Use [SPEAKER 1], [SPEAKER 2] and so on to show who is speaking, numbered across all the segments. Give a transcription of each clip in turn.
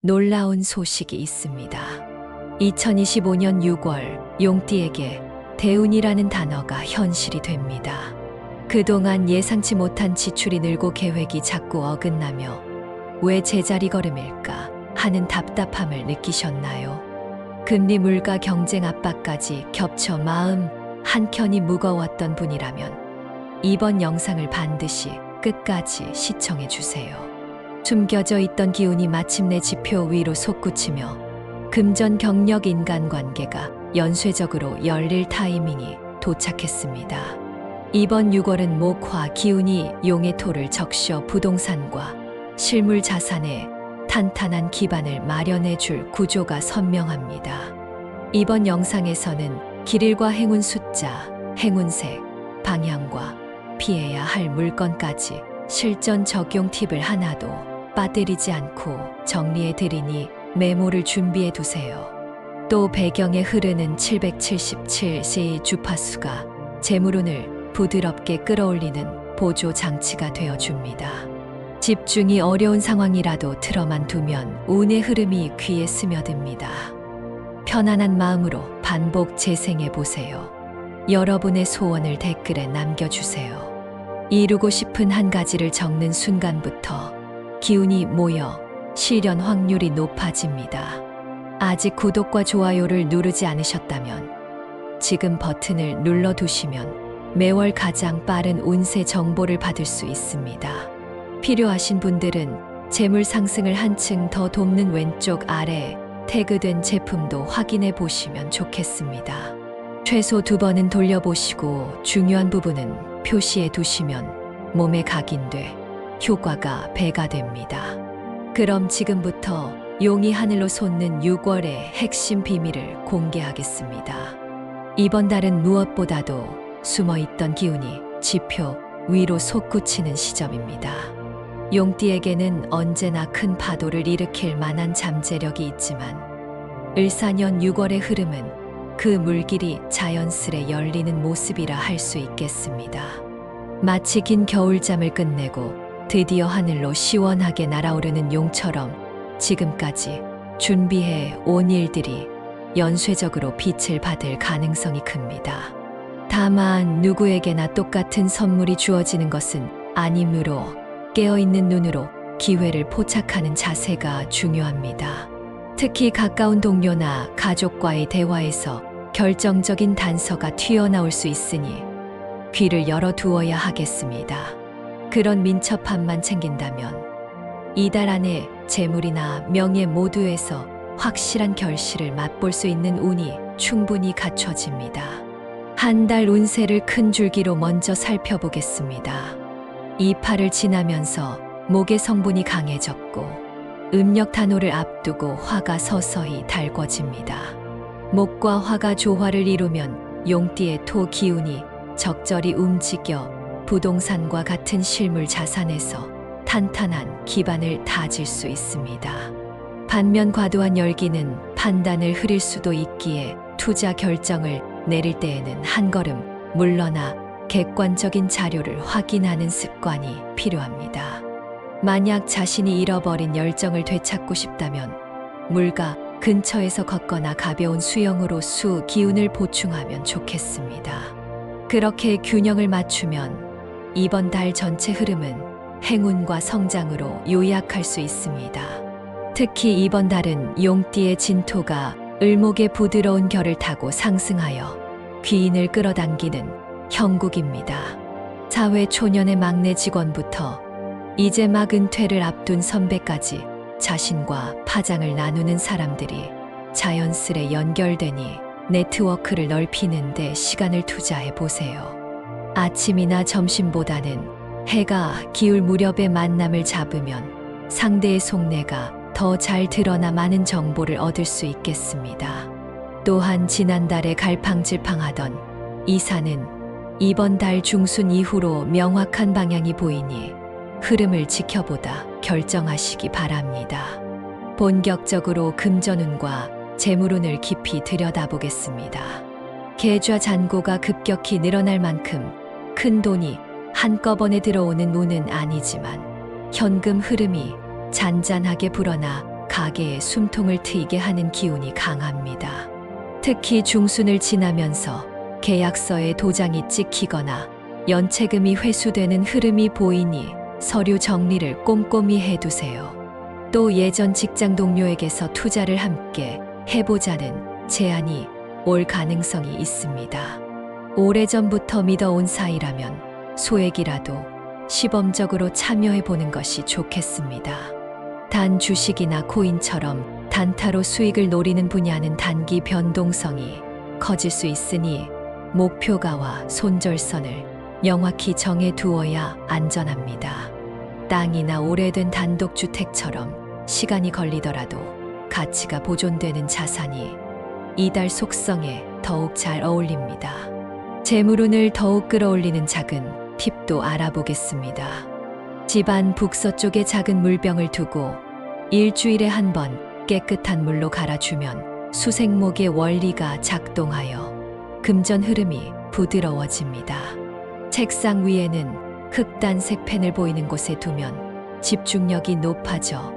[SPEAKER 1] 놀라운 소식이 있습니다. 2025년 6월 용띠에게 대운이라는 단어가 현실이 됩니다. 그동안 예상치 못한 지출이 늘고 계획이 자꾸 어긋나며 왜 제자리 걸음일까 하는 답답함을 느끼셨나요? 금리 물가 경쟁 압박까지 겹쳐 마음 한켠이 무거웠던 분이라면 이번 영상을 반드시 끝까지 시청해 주세요. 숨겨져 있던 기운이 마침내 지표 위로 솟구치며 금전 경력 인간관계가 연쇄적으로 열릴 타이밍이 도착했습니다. 이번 6월은 목화 기운이 용의 토를 적셔 부동산과 실물 자산에 탄탄한 기반을 마련해 줄 구조가 선명합니다. 이번 영상에서는 길일과 행운 숫자, 행운색, 방향과 피해야 할 물건까지 실전 적용 팁을 하나도 빠뜨리지 않고 정리해 드리니 메모를 준비해 두세요. 또 배경에 흐르는 777세 주파수가 재물운을 부드럽게 끌어올리는 보조 장치가 되어줍니다. 집중이 어려운 상황이라도 틀어만 두면 운의 흐름이 귀에 스며듭니다. 편안한 마음으로 반복 재생해 보세요. 여러분의 소원을 댓글에 남겨주세요. 이루고 싶은 한 가지를 적는 순간부터 기운이 모여 실현 확률이 높아집니다. 아직 구독과 좋아요를 누르지 않으셨다면 지금 버튼을 눌러두시면 매월 가장 빠른 운세 정보를 받을 수 있습니다. 필요하신 분들은 재물 상승을 한층 더 돕는 왼쪽 아래 태그된 제품도 확인해 보시면 좋겠습니다. 최소 2번은 돌려보시고 중요한 부분은 표시해 두시면 몸에 각인돼 효과가 배가 됩니다. 그럼 지금부터 용이 하늘로 솟는 6월의 핵심 비밀을 공개하겠습니다. 이번 달은 무엇보다도 숨어있던 기운이 지표 위로 솟구치는 시점입니다. 용띠에게는 언제나 큰 파도를 일으킬 만한 잠재력이 있지만 을사년 6월의 흐름은 그 물길이 자연스레 열리는 모습이라 할 수 있겠습니다. 마치 긴 겨울잠을 끝내고 드디어 하늘로 시원하게 날아오르는 용처럼 지금까지 준비해 온 일들이 연쇄적으로 빛을 받을 가능성이 큽니다. 다만 누구에게나 똑같은 선물이 주어지는 것은 아니므로 깨어있는 눈으로 기회를 포착하는 자세가 중요합니다. 특히 가까운 동료나 가족과의 대화에서 결정적인 단서가 튀어나올 수 있으니 귀를 열어두어야 하겠습니다. 그런 민첩함만 챙긴다면 이달 안에 재물이나 명예 모두에서 확실한 결실을 맛볼 수 있는 운이 충분히 갖춰집니다. 한 달 운세를 큰 줄기로 먼저 살펴보겠습니다. 이 팔을 지나면서 목의 성분이 강해졌고 음력 단오를 앞두고 화가 서서히 달궈집니다. 목과 화가 조화를 이루면 용띠의 토 기운이 적절히 움직여 부동산과 같은 실물 자산에서 탄탄한 기반을 다질 수 있습니다. 반면 과도한 열기는 판단을 흐릴 수도 있기에 투자 결정을 내릴 때에는 한 걸음 물러나 객관적인 자료를 확인하는 습관이 필요합니다. 만약 자신이 잃어버린 열정을 되찾고 싶다면 물가 근처에서 걷거나 가벼운 수영으로 수 기운을 보충하면 좋겠습니다. 그렇게 균형을 맞추면 이번 달 전체 흐름은 행운과 성장으로 요약할 수 있습니다. 특히 이번 달은 용띠의 진토가 을목의 부드러운 결을 타고 상승하여 귀인을 끌어당기는 형국입니다. 사회 초년의 막내 직원부터 이제 막 은퇴를 앞둔 선배까지 자신과 파장을 나누는 사람들이 자연스레 연결되니 네트워크를 넓히는 데 시간을 투자해 보세요. 아침이나 점심보다는 해가 기울 무렵에 만남을 잡으면 상대의 속내가 더 잘 드러나 많은 정보를 얻을 수 있겠습니다. 또한 지난달에 갈팡질팡하던 이사는 이번 달 중순 이후로 명확한 방향이 보이니 흐름을 지켜보다 결정하시기 바랍니다. 본격적으로 금전운과 재물운을 깊이 들여다보겠습니다. 계좌 잔고가 급격히 늘어날 만큼 큰 돈이 한꺼번에 들어오는 운은 아니지만 현금 흐름이 잔잔하게 불어나 가게에 숨통을 트이게 하는 기운이 강합니다. 특히 중순을 지나면서 계약서에 도장이 찍히거나 연체금이 회수되는 흐름이 보이니 서류 정리를 꼼꼼히 해두세요. 또 예전 직장 동료에게서 투자를 함께 해보자는 제안이 올 가능성이 있습니다. 오래전부터 믿어온 사이라면 소액이라도 시범적으로 참여해보는 것이 좋겠습니다. 단 주식이나 코인처럼 단타로 수익을 노리는 분야는 단기 변동성이 커질 수 있으니 목표가와 손절선을 명확히 정해두어야 안전합니다. 땅이나 오래된 단독주택처럼 시간이 걸리더라도 가치가 보존되는 자산이 이달 속성에 더욱 잘 어울립니다. 재물운을 더욱 끌어올리는 작은 팁도 알아보겠습니다. 집안 북서쪽에 작은 물병을 두고 일주일에 한 번 깨끗한 물로 갈아주면 수생목의 원리가 작동하여 금전 흐름이 부드러워집니다. 책상 위에는 흑단색 펜을 보이는 곳에 두면 집중력이 높아져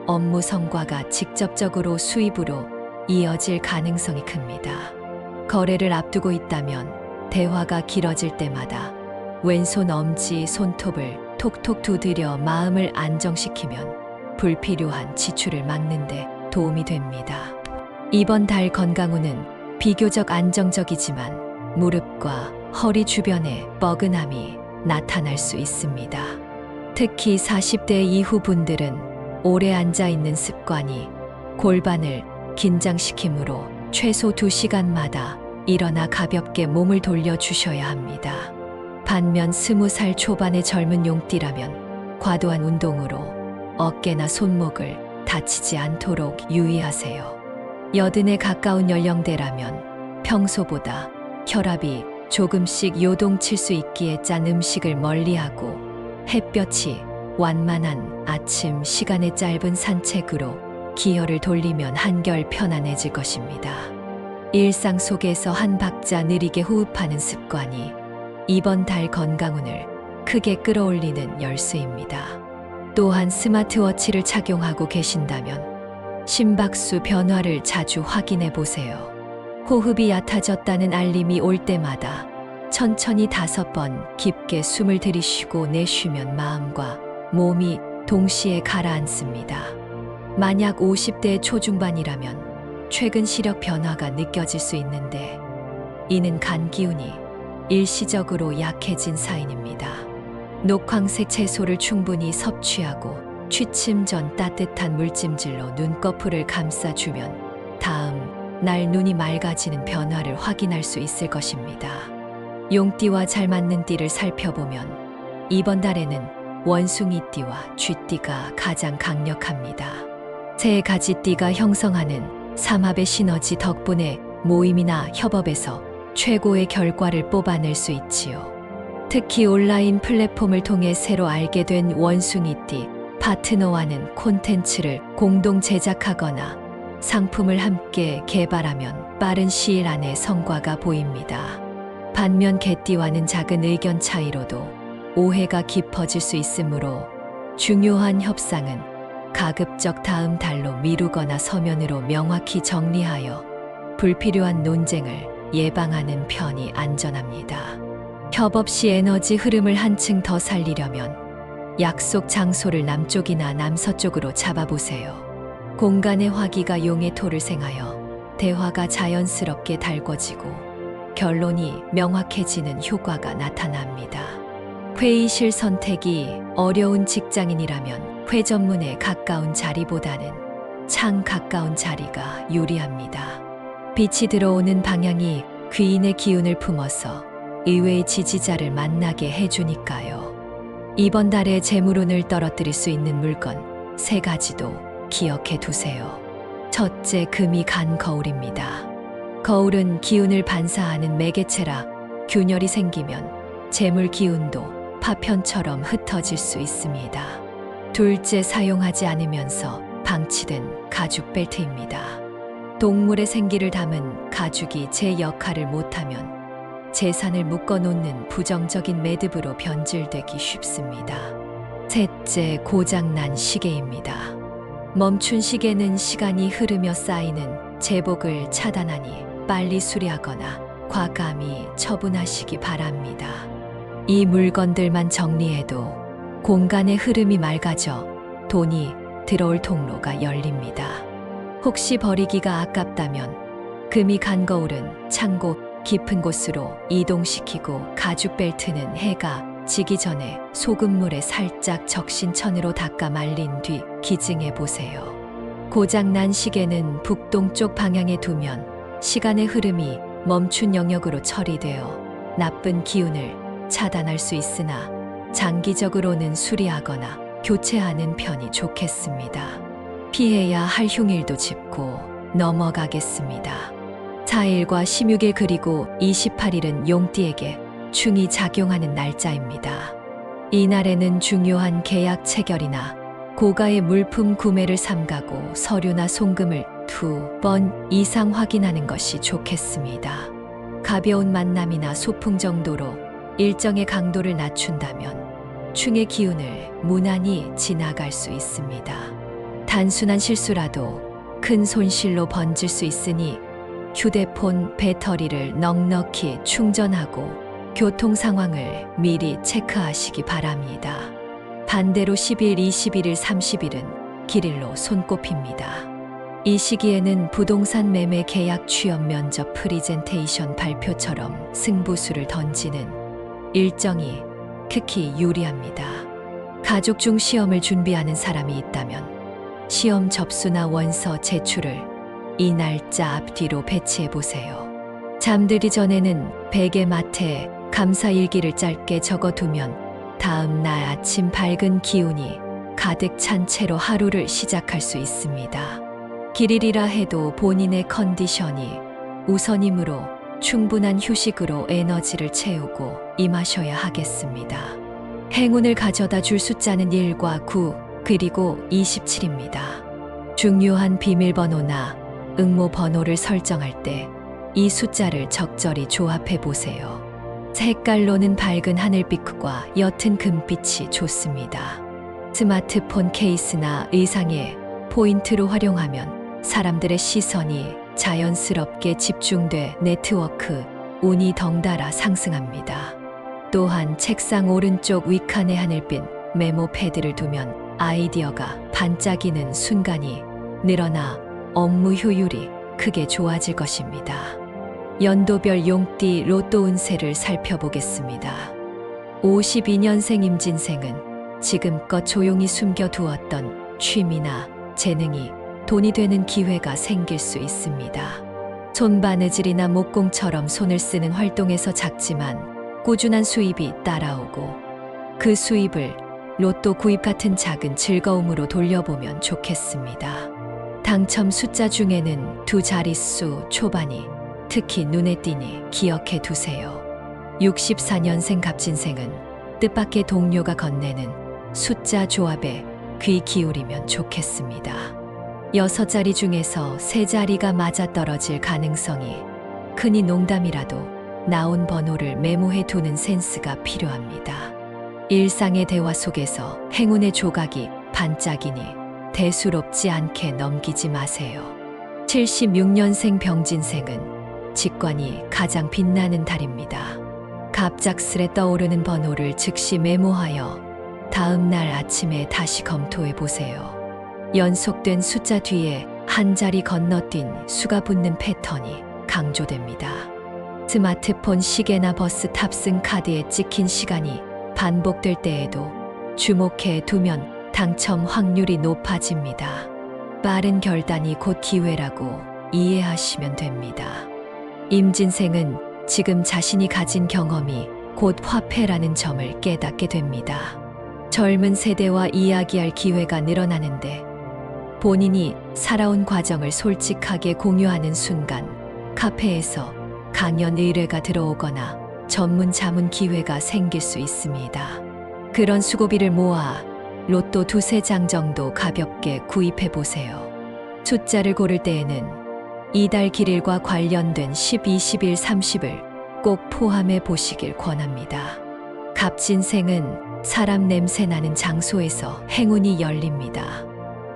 [SPEAKER 1] 업무 성과가 직접적으로 수입으로 이어질 가능성이 큽니다. 거래를 앞두고 있다면 대화가 길어질 때마다 왼손 엄지 손톱을 톡톡 두드려 마음을 안정시키면 불필요한 지출을 막는데 도움이 됩니다. 이번 달 건강운은 비교적 안정적이지만 무릎과 허리 주변에 뻐근함이 나타날 수 있습니다. 특히 40대 이후 분들은 오래 앉아있는 습관이 골반을 긴장시키므로 최소 2시간마다 일어나 가볍게 몸을 돌려주셔야 합니다. 반면 20살 초반의 젊은 용띠라면 과도한 운동으로 어깨나 손목을 다치지 않도록 유의하세요. 여든에 가까운 연령대라면 평소보다 혈압이 조금씩 요동칠 수 있기에 짠 음식을 멀리하고 햇볕이 완만한 아침 시간의 짧은 산책으로 기혈을 돌리면 한결 편안해질 것입니다. 일상 속에서 한 박자 느리게 호흡하는 습관이 이번 달 건강운을 크게 끌어올리는 열쇠입니다. 또한 스마트워치를 착용하고 계신다면 심박수 변화를 자주 확인해 보세요. 호흡이 얕아졌다는 알림이 올 때마다 천천히 5번 깊게 숨을 들이쉬고 내쉬면 마음과 몸이 동시에 가라앉습니다. 만약 50대 초중반이라면 최근 시력 변화가 느껴질 수 있는데 이는 간 기운이 일시적으로 약해진 사인입니다. 녹황색 채소를 충분히 섭취하고 취침 전 따뜻한 물찜질로 눈꺼풀을 감싸주면 다음 날 눈이 맑아지는 변화를 확인할 수 있을 것입니다. 용띠와 잘 맞는 띠를 살펴보면 이번 달에는 원숭이띠와 쥐띠가 가장 강력합니다. 세 가지 띠가 형성하는 삼합의 시너지 덕분에 모임이나 협업에서 최고의 결과를 뽑아낼 수 있지요. 특히 온라인 플랫폼을 통해 새로 알게 된 원숭이띠 파트너와는 콘텐츠를 공동 제작하거나 상품을 함께 개발하면 빠른 시일 안에 성과가 보입니다. 반면 개띠와는 작은 의견 차이로도 오해가 깊어질 수 있으므로 중요한 협상은 가급적 다음 달로 미루거나 서면으로 명확히 정리하여 불필요한 논쟁을 예방하는 편이 안전합니다. 협업 시 에너지 흐름을 한층 더 살리려면 약속 장소를 남쪽이나 남서쪽으로 잡아보세요. 공간의 화기가 용의 토를 생하여 대화가 자연스럽게 달궈지고 결론이 명확해지는 효과가 나타납니다. 회의실 선택이 어려운 직장인이라면 회전문에 가까운 자리보다는 창 가까운 자리가 유리합니다. 빛이 들어오는 방향이 귀인의 기운을 품어서 의외의 지지자를 만나게 해주니까요. 이번 달에 재물운을 떨어뜨릴 수 있는 물건 3가지도 기억해 두세요. 첫째, 금이 간 거울입니다. 거울은 기운을 반사하는 매개체라 균열이 생기면 재물 기운도 파편처럼 흩어질 수 있습니다. 둘째, 사용하지 않으면서 방치된 가죽 벨트입니다. 동물의 생기를 담은 가죽이 제 역할을 못하면 재산을 묶어놓는 부정적인 매듭으로 변질되기 쉽습니다. 셋째, 고장난 시계입니다. 멈춘 시계는 시간이 흐르며 쌓이는 제복을 차단하니 빨리 수리하거나 과감히 처분하시기 바랍니다. 이 물건들만 정리해도 공간의 흐름이 맑아져 돈이 들어올 통로가 열립니다. 혹시 버리기가 아깝다면 금이 간 거울은 창고 깊은 곳으로 이동시키고 가죽 벨트는 해가 지기 전에 소금물에 살짝 적신 천으로 닦아 말린 뒤 기증해 보세요. 고장난 시계는 북동쪽 방향에 두면 시간의 흐름이 멈춘 영역으로 처리되어 나쁜 기운을 차단할 수 있으나 장기적으로는 수리하거나 교체하는 편이 좋겠습니다. 피해야 할 흉일도 짚고 넘어가겠습니다. 4일과 16일 그리고 28일은 용띠에게 충이 작용하는 날짜입니다. 이날에는 중요한 계약 체결이나 고가의 물품 구매를 삼가고 서류나 송금을 2번 이상 확인하는 것이 좋겠습니다. 가벼운 만남이나 소풍 정도로 일정의 강도를 낮춘다면 충의 기운을 무난히 지나갈 수 있습니다. 단순한 실수라도 큰 손실로 번질 수 있으니 휴대폰 배터리를 넉넉히 충전하고 교통 상황을 미리 체크하시기 바랍니다. 반대로 10일, 21일, 30일은 길일로 손꼽힙니다. 이 시기에는 부동산 매매 계약 취업 면접 프리젠테이션 발표처럼 승부수를 던지는 일정이 특히 유리합니다. 가족 중 시험을 준비하는 사람이 있다면 시험 접수나 원서 제출을 이 날짜 앞뒤로 배치해 보세요. 잠들기 전에는 베개 맡에 감사일기를 짧게 적어두면 다음 날 아침 밝은 기운이 가득 찬 채로 하루를 시작할 수 있습니다. 길일이라 해도 본인의 컨디션이 우선이므로 충분한 휴식으로 에너지를 채우고 임하셔야 하겠습니다. 행운을 가져다 줄 숫자는 1과 9 그리고 27입니다. 중요한 비밀번호나 응모번호를 설정할 때 이 숫자를 적절히 조합해 보세요. 색깔로는 밝은 하늘빛과 옅은 금빛이 좋습니다. 스마트폰 케이스나 의상에 포인트로 활용하면 사람들의 시선이 자연스럽게 집중돼 네트워크 운이 덩달아 상승합니다. 또한 책상 오른쪽 윗칸에 하늘빛 메모 패드를 두면 아이디어가 반짝이는 순간이 늘어나 업무 효율이 크게 좋아질 것입니다. 연도별 용띠 로또 운세를 살펴보겠습니다. 52년생 임진생은 지금껏 조용히 숨겨두었던 취미나 재능이 돈이 되는 기회가 생길 수 있습니다. 손바느질이나 목공처럼 손을 쓰는 활동에서 작지만 꾸준한 수입이 따라오고 그 수입을 로또 구입 같은 작은 즐거움으로 돌려보면 좋겠습니다. 당첨 숫자 중에는 2자릿수 초반이 특히 눈에 띄니 기억해 두세요. 64년생 갑진생은 뜻밖의 동료가 건네는 숫자 조합에 귀 기울이면 좋겠습니다. 6자리 중에서 3자리가 맞아떨어질 가능성이 크니 농담이라도 나온 번호를 메모해 두는 센스가 필요합니다. 일상의 대화 속에서 행운의 조각이 반짝이니 대수롭지 않게 넘기지 마세요. 76년생 병진생은 직관이 가장 빛나는 달입니다. 갑작스레 떠오르는 번호를 즉시 메모하여 다음 날 아침에 다시 검토해 보세요. 연속된 숫자 뒤에 한 자리 건너뛴 수가 붙는 패턴이 강조됩니다. 스마트폰 시계나 버스 탑승 카드에 찍힌 시간이 반복될 때에도 주목해 두면 당첨 확률이 높아집니다. 빠른 결단이 곧 기회라고 이해하시면 됩니다. 임진생은 지금 자신이 가진 경험이 곧 화폐라는 점을 깨닫게 됩니다. 젊은 세대와 이야기할 기회가 늘어나는데 본인이 살아온 과정을 솔직하게 공유하는 순간 카페에서 강연 의뢰가 들어오거나 전문 자문 기회가 생길 수 있습니다. 그런 수고비를 모아 로또 2-3장 정도 가볍게 구입해 보세요. 숫자를 고를 때에는 이달 길일과 관련된 10, 20일, 30을 꼭 포함해 보시길 권합니다. 갑진생은 사람 냄새 나는 장소에서 행운이 열립니다.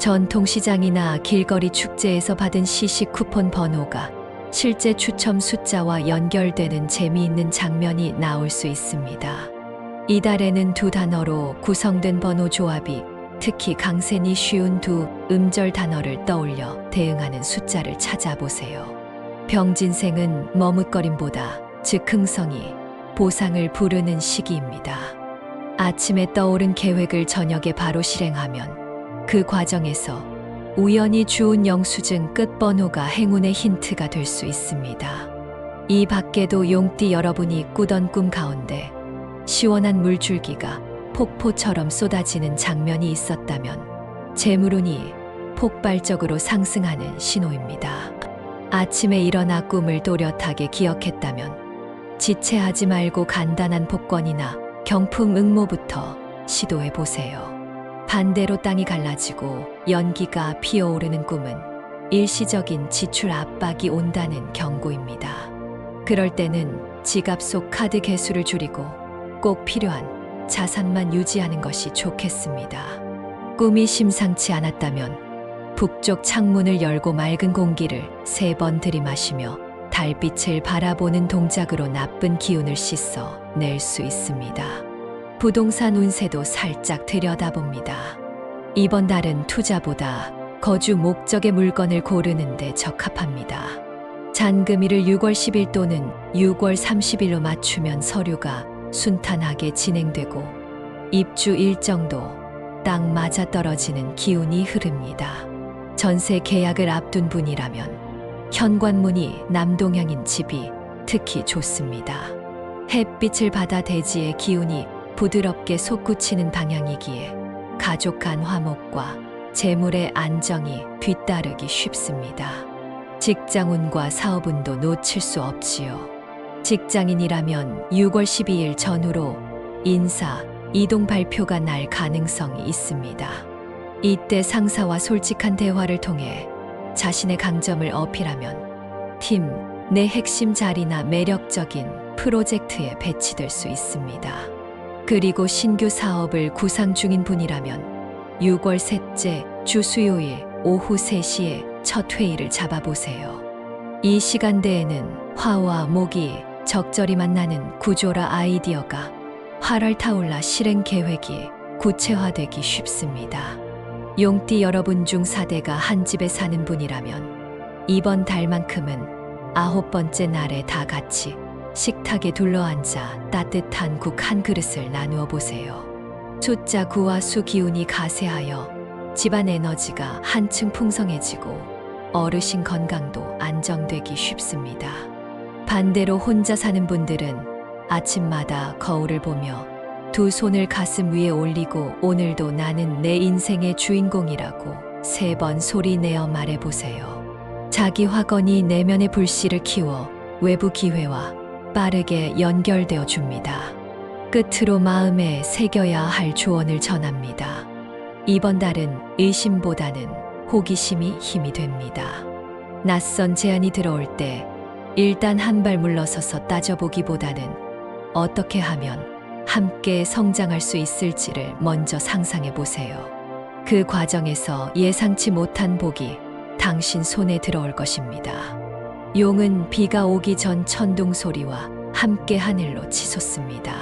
[SPEAKER 1] 전통시장이나 길거리 축제에서 받은 시식 쿠폰 번호가 실제 추첨 숫자와 연결되는 재미있는 장면이 나올 수 있습니다. 이달에는 두 단어로 구성된 번호 조합이 특히 강세니 쉬운 두 음절 단어를 떠올려 대응하는 숫자를 찾아보세요. 병진생은 머뭇거림보다 즉흥성이 보상을 부르는 시기입니다. 아침에 떠오른 계획을 저녁에 바로 실행하면 그 과정에서 우연히 주운 영수증 끝번호가 행운의 힌트가 될 수 있습니다. 이 밖에도 용띠 여러분이 꾸던 꿈 가운데 시원한 물줄기가 폭포처럼 쏟아지는 장면이 있었다면 재물운이 폭발적으로 상승하는 신호입니다. 아침에 일어나 꿈을 또렷하게 기억했다면 지체하지 말고 간단한 복권이나 경품 응모부터 시도해 보세요. 반대로 땅이 갈라지고 연기가 피어오르는 꿈은 일시적인 지출 압박이 온다는 경고입니다. 그럴 때는 지갑 속 카드 개수를 줄이고 꼭 필요한 자산만 유지하는 것이 좋겠습니다. 꿈이 심상치 않았다면 북쪽 창문을 열고 맑은 공기를 3번 들이마시며 달빛을 바라보는 동작으로 나쁜 기운을 씻어 낼 수 있습니다. 부동산 운세도 살짝 들여다봅니다. 이번 달은 투자보다 거주 목적의 물건을 고르는 데 적합합니다. 잔금일을 6월 10일 또는 6월 30일로 맞추면 서류가 순탄하게 진행되고 입주 일정도 딱 맞아떨어지는 기운이 흐릅니다. 전세 계약을 앞둔 분이라면 현관문이 남동향인 집이 특히 좋습니다. 햇빛을 받아 대지의 기운이 부드럽게 솟구치는 방향이기에 가족 간 화목과 재물의 안정이 뒤따르기 쉽습니다. 직장운과 사업운도 놓칠 수 없지요. 직장인이라면 6월 12일 전후로 인사, 이동 발표가 날 가능성이 있습니다. 이때 상사와 솔직한 대화를 통해 자신의 강점을 어필하면 팀 내 핵심 자리나 매력적인 프로젝트에 배치될 수 있습니다. 그리고 신규 사업을 구상 중인 분이라면 6월 셋째 주 수요일 오후 3시에 첫 회의를 잡아보세요. 이 시간대에는 화와 목이 적절히 만나는 구조라 아이디어가 활활 타올라 실행 계획이 구체화되기 쉽습니다. 용띠 여러분 중 4대가 한 집에 사는 분이라면 이번 달만큼은 9번째 날에 다 같이 식탁에 둘러앉아 따뜻한 국 한 그릇을 나누어 보세요. 숫자 9와 수 기운이 가세하여 집안 에너지가 한층 풍성해지고 어르신 건강도 안정되기 쉽습니다. 반대로 혼자 사는 분들은 아침마다 거울을 보며 두 손을 가슴 위에 올리고 오늘도 나는 내 인생의 주인공이라고 3번 소리 내어 말해보세요. 자기 화건이 내면의 불씨를 키워 외부 기회와 빠르게 연결되어 줍니다. 끝으로 마음에 새겨야 할 조언을 전합니다. 이번 달은 의심보다는 호기심이 힘이 됩니다. 낯선 제안이 들어올 때 일단 한 발 물러서서 따져보기보다는 어떻게 하면 함께 성장할 수 있을지를 먼저 상상해 보세요. 그 과정에서 예상치 못한 복이 당신 손에 들어올 것입니다. 용은 비가 오기 전 천둥 소리와 함께 하늘로 치솟습니다.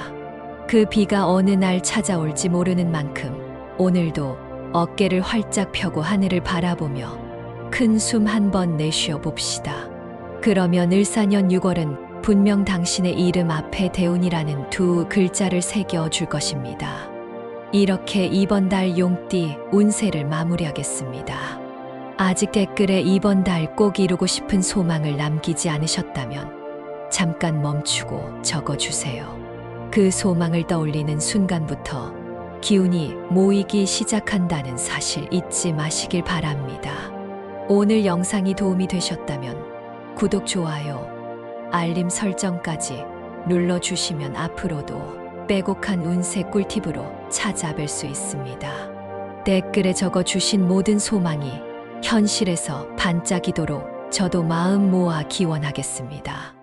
[SPEAKER 1] 그 비가 어느 날 찾아올지 모르는 만큼 오늘도 어깨를 활짝 펴고 하늘을 바라보며 큰 숨 한 번 내쉬어 봅시다. 그러면 을사년 6월은 분명 당신의 이름 앞에 대운이라는 두 글자를 새겨 줄 것입니다. 이렇게 이번 달 용띠 운세를 마무리하겠습니다. 아직 댓글에 이번 달 꼭 이루고 싶은 소망을 남기지 않으셨다면 잠깐 멈추고 적어주세요. 그 소망을 떠올리는 순간부터 기운이 모이기 시작한다는 사실 잊지 마시길 바랍니다. 오늘 영상이 도움이 되셨다면 구독, 좋아요, 알림 설정까지 눌러주시면 앞으로도 빼곡한 운세 꿀팁으로 찾아뵐 수 있습니다. 댓글에 적어주신 모든 소망이 현실에서 반짝이도록 저도 마음 모아 기원하겠습니다.